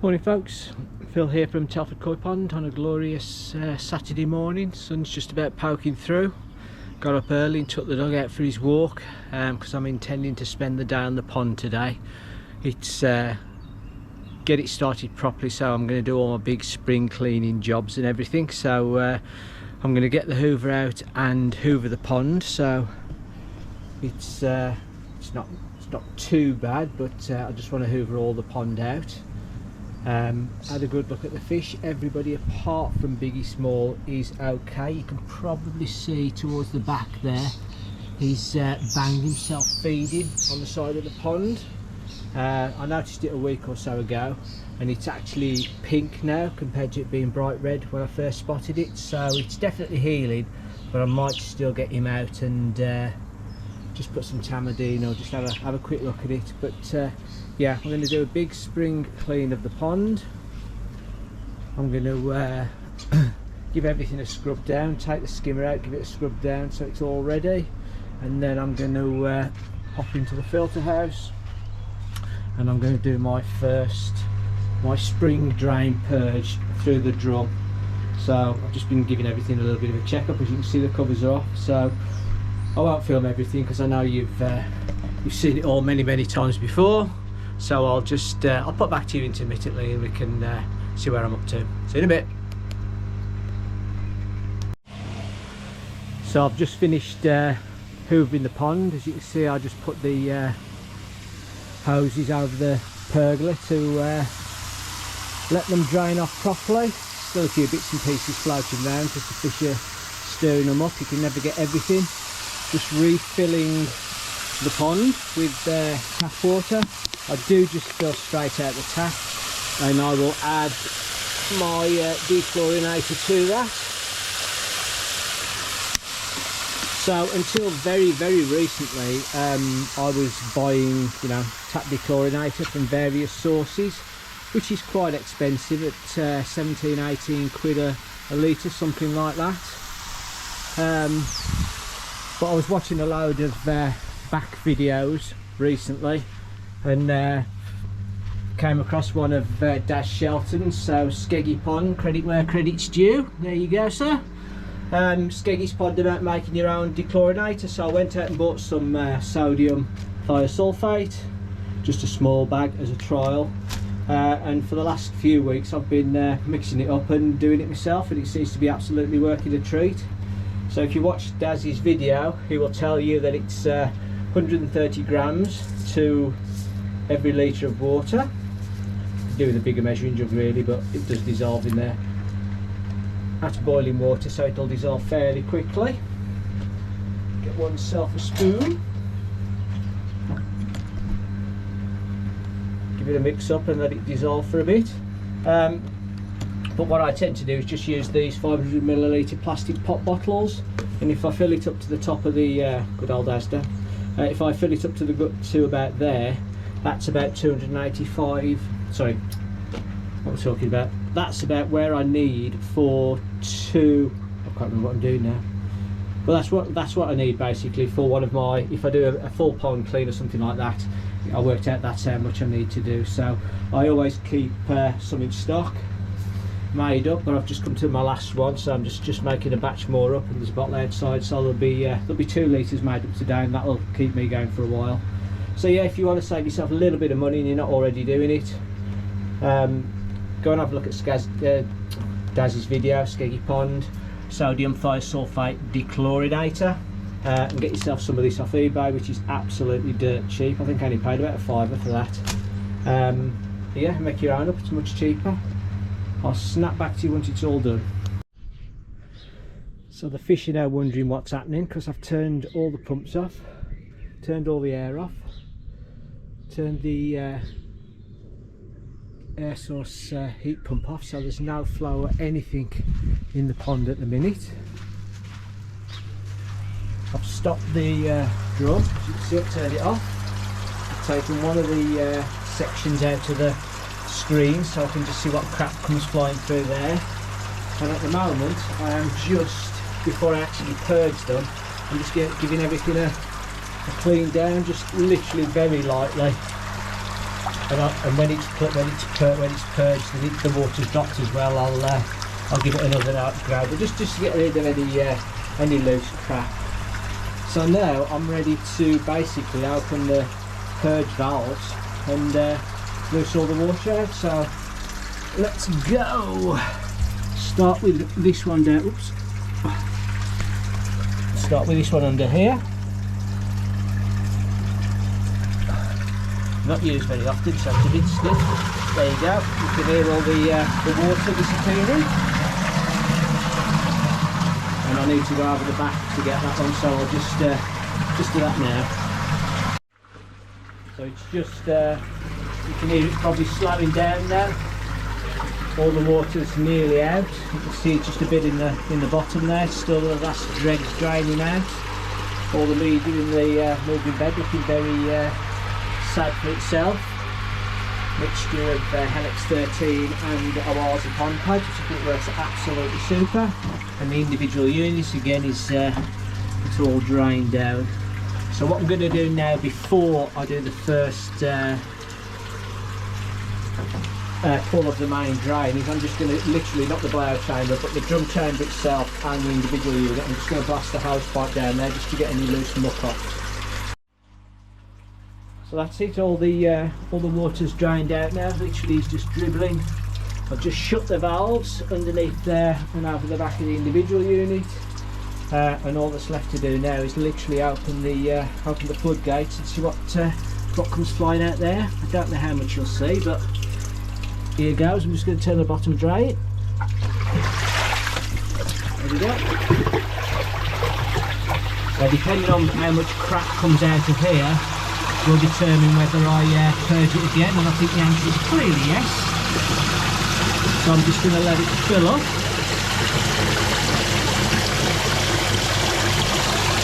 Morning folks, Phil here from Telford Koi Pond on a glorious Saturday morning. Sun's just about poking through. Got up early and took the dog out for his walk because I'm intending to spend the day on the pond today. It's get it started properly, so I'm going to do all my big spring cleaning jobs and everything. So I'm going to get the hoover out and hoover the pond. So it's not too bad, but I just want to hoover all the pond out. Had a good look at the fish. Everybody apart from Biggie Small is okay. You can probably see towards the back there he's banged himself feeding on the side of the pond. I noticed it a week or so ago and it's actually pink now compared to it being bright red when I first spotted it, so it's definitely healing, but I might still get him out and just put some Tamadine or just have a quick look at it. But yeah, I'm going to do a big spring clean of the pond. I'm going to give everything a scrub down, take the skimmer out, give it a scrub down so it's all ready, and then I'm going to hop into the filter house and I'm going to do my spring drain purge through the drum. So I've just been giving everything a little bit of a check up. As you can see, the covers are off, so I won't film everything because I know you've seen it all many times before. So I'll just I'll pop back to you intermittently and we can see where I'm up to. See you in a bit. So I've just finished hoovering the pond. As you can see, I just put the hoses over the pergola to let them drain off properly. Still a few bits and pieces floating around because the fish are stirring them up. You can never get everything. Just refilling the pond with tap water. I do just fill straight out the tap, and I will add my dechlorinator to that. So until very recently, I was buying, tap dechlorinator from various sources, which is quite expensive at 17-18 quid a litre, something like that. But I was watching a load of back videos recently and came across one of Daz Shelton's. So Skeggy Pond, credit where credit's due. There you go, sir. Skeggy's Pond about making your own dechlorinator, so I went out and bought some sodium thiosulfate, just a small bag as a trial, and for the last few weeks I've been mixing it up and doing it myself, and it seems to be absolutely working a treat. So if you watch Daz's video, he will tell you that it's 130 grams to every litre of water. Doing a bigger measuring jug really, but it does dissolve in there at boiling water, so it'll dissolve fairly quickly. Get oneself a spoon, give it a mix up and let it dissolve for a bit. But what I tend to do is just use these 500ml plastic pop bottles, and if I fill it up to the top of the good old Asda, if I fill it up to about there, that's about 285. Sorry, what I'm talking about. That's about where I need for two. I can't remember what I'm doing now. Well, that's what I need basically for one of my. If I do a full pond clean or something like that, I worked out that's how much I need to do. So I always keep some in stock, made up, but I've just come to my last one, so I'm just making a batch more up, and there's a bottle outside, so there'll be 2 litres made up today, and that'll keep me going for a while. So yeah, if you want to save yourself a little bit of money and you're not already doing it, go and have a look at Daz's video, Skeggy Pond sodium thiosulfate dechlorinator, and get yourself some of this off eBay, which is absolutely dirt cheap. I think I only paid about £5 for that. Yeah, make your own up, it's much cheaper. I'll snap back to you once it's all done. So the fish are now wondering what's happening because I've turned all the pumps off, turned all the air off, turned the air source heat pump off, so there's no flow or anything in the pond at the minute. I've stopped the drum, as you can see I've turned it off. I've taken one of the sections out to the screen so I can just see what crap comes flying through there, and at the moment I am just, before I actually purge them, I'm just giving everything a clean down, just literally very lightly. And when it's purged and the water's dropped as well, I'll give it another upgrade, but just to get rid of any loose crap. So now I'm ready to basically open the purge valves and loose all the water out. So let's go. Start with this one down. Oops. Start with this one under here. Not used very often, so it's a bit stiff. There you go. You can hear all the water disappearing. And I need to go over the back to get that one, so I'll just do that now. So it's just you can hear it probably slowing down now. All the water's nearly out. You can see just a bit in the bottom there. Still the last dregs draining out. All the medium in the moving bed looking very sad for itself. Mixture of Helix 13 and Oasis pipe, which I think works absolutely super. And the individual units again is it's all drained down. So what I'm going to do now, before I do the first pull of the main drain, is I'm just going to literally, not the blowout chamber, but the drum chamber itself and the individual unit, I'm just going to blast the hose pipe down there just to get any loose muck off. So that's it, all the water's drained out now, literally is just dribbling. I've just shut the valves underneath there and over the back of the individual unit, and all that's left to do now is literally open the floodgates and see what comes flying out there. I don't know how much you'll see, but here goes. I'm just going to turn the bottom drain. There we go. Now, depending on how much crap comes out of here will determine whether I purge it again, and I think the answer is clearly yes. So I'm just going to let it fill up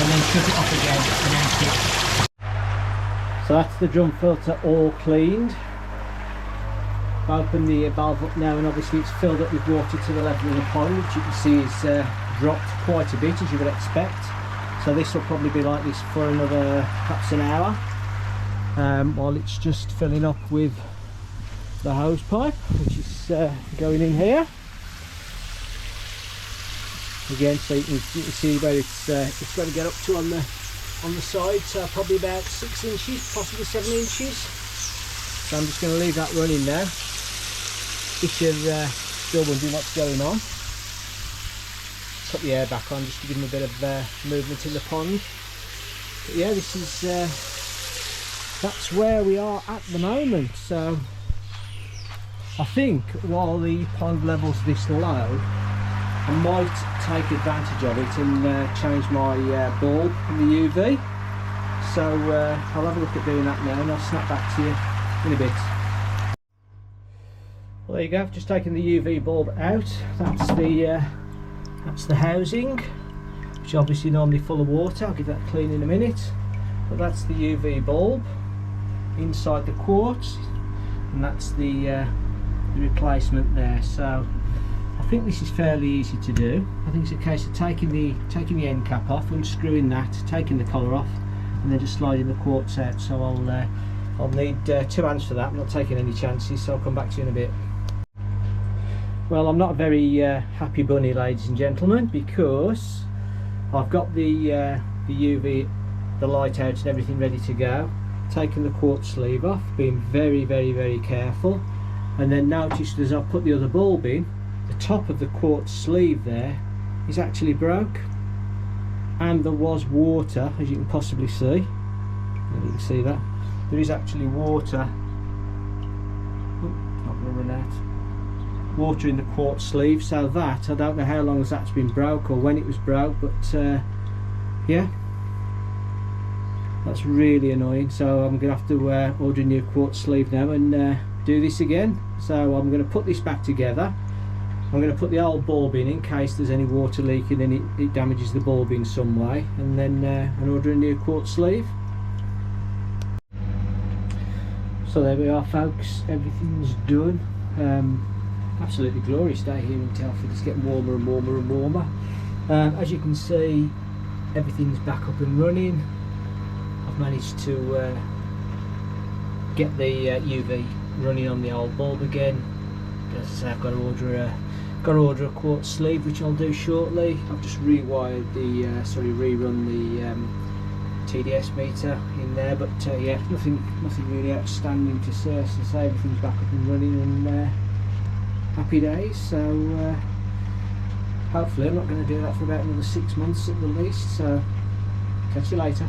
and then shut it off again and empty it. So that's the drum filter all cleaned. Open the valve up now, and obviously it's filled up with water to the level of the pond, which you can see is dropped quite a bit, as you would expect. So this will probably be like this for another perhaps an hour, while it's just filling up with the hose pipe, which is going in here again. So you can see where it's got to get up to on the side, so probably about 6 inches, possibly 7 inches. So I'm just going to leave that running now. If you're still wondering what's going on, put the air back on just to give them a bit of movement in the pond. But yeah, this is that's where we are at the moment. So I think while the pond level's this low, I might take advantage of it and change my bulb in the UV. So I'll have a look at doing that now, and I'll snap back to you in a bit. Well, there you go. I've just taken the UV bulb out. That's the housing, which is obviously normally full of water. I'll give that a clean in a minute. But that's the UV bulb inside the quartz, and that's the replacement there. So I think this is fairly easy to do. I think it's a case of taking the end cap off, unscrewing that, taking the collar off, and then just sliding the quartz out. So I'll need 2 hands for that. I'm not taking any chances, so I'll come back to you in a bit. Well, I'm not a very happy bunny, ladies and gentlemen, because I've got the UV, the light out and everything ready to go. Taken the quartz sleeve off, being very, very, very careful, and then noticed as I put the other bulb in, the top of the quartz sleeve there is actually broke, and there was water, as you can possibly see. You can see that there is actually water. Not going to run out. Water in the quartz sleeve, so that, I don't know how long that's been broke or when it was broke, but yeah, that's really annoying. So I'm going to have to order a new quartz sleeve now and do this again. So I'm going to put this back together. I'm going to put the old bulb in case there's any water leaking and it damages the bulb in some way, and then and order a new quartz sleeve. So there we are, folks, everything's done. Absolutely glorious day here in Telford. It's getting warmer and warmer and warmer. As you can see, everything's back up and running. I've managed to get the UV running on the old bulb again. As I say, I've got to order a quartz sleeve, which I'll do shortly. I've just rewired the rerun the TDS meter in there, but yeah, nothing really outstanding to say. As I say, everything's back up and running, and happy days. So hopefully I'm not going to do that for about another 6 months at the least. So catch you later.